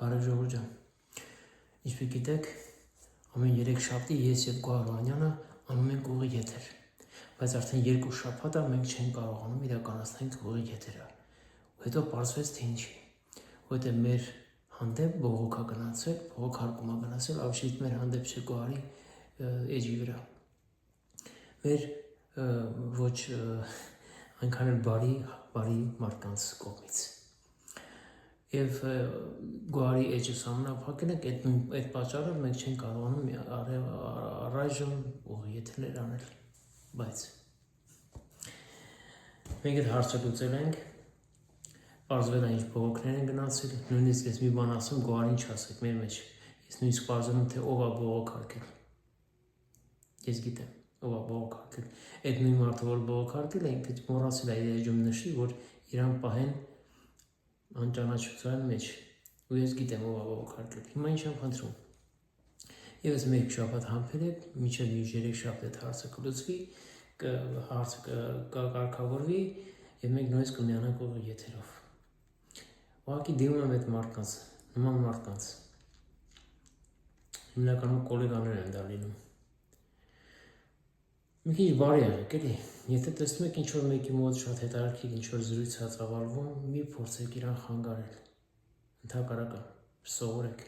Բարև ժողովուրդ ջան, ինչպես գիտեք, ամեն 3 շաբթի ես եւ Գոհարյանը անում ենք ուղիղ եթեր, բայց արդեն 2 շաբաթ է մենք չենք կարողանում իրականացնել ուղիղ եթերը։ Ու հետո պարզվեց թե ինչի, որտեղ մեր հանդեպ բողոքա գնացել, բողոքարկումա գնացել, ավշիտ մեր հանդեպ չէ Գոհարի էջի վրա։ Մեր ոչ այնքան էլ բարի մարդկանց կողմից։ Եվ Գոհարի էջը սահմանափակել ենք, այդ պատճառով մենք չենք կարողանում առայժմ ուղիղ եթերներ անել, բայց մենք այդ հարցը լուծել ենք, պարզվել է ինչ բողոքներ են գնացել, նույնիսկ ես մի բան ասում, Գոհարին չասեք մեր մեջ, ես նույնիսկ պարզում թե ով է բողոքարկել, ես գիտեմ, ով է բողոքարկել, այդ նույն մարդը, որ բողոքարկել է, ինքը մոռացել է իր էջում նշի, որ իրան պահեն անճանաչության մեջ, ու ես գիտեմ ով է բողոքարկել, հիմա ինչ եմ խնդրում, ես 1 շաբաթ համբեր եք, մինչև 3 շաբաթ այդ հարցը կլուծվի, հարցը կարգավորվի և մենք նույնիսկ կմիանանք ուղիղ եթերով։ Ուղղակի դիմում եմ այդ մարդկանց, նման մարդկանց, հիմնականում կոլեգաներ են դա լինում։ Մի քիչ բարի եղեք, էլի, եթե տեսնում եք ինչ-որ մեկի մոտ շատ հետաքրքիր ինչ-որ զրույց է ծավալվում, մի փորձեք իրան խանգարել, ընդհակառակը, սովորեք,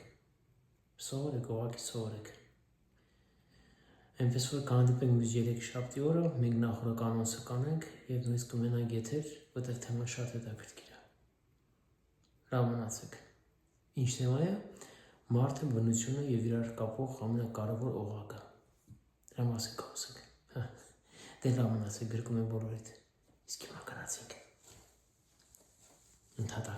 ուղղակի սովորեք։ Այնպես որ կհանդիպենք մյուս 3 շաբթի օրը, մենք նախորդ անոնսը կանենք և նույնիսկ կմենանք եթեր, որտեղ թեման շատ հետաքրքիր է։ Լավ մնացեք։ Ինչ թեմա է, մարդը, բնությունը և իրար կապող ամենակարևոր օղակը։ Դրա մասին կխոսենք։ Դե լավ մնացեք, գրկում եմ բոլորիդ, իսկ հիմա գնացինք։ Ընդհատակ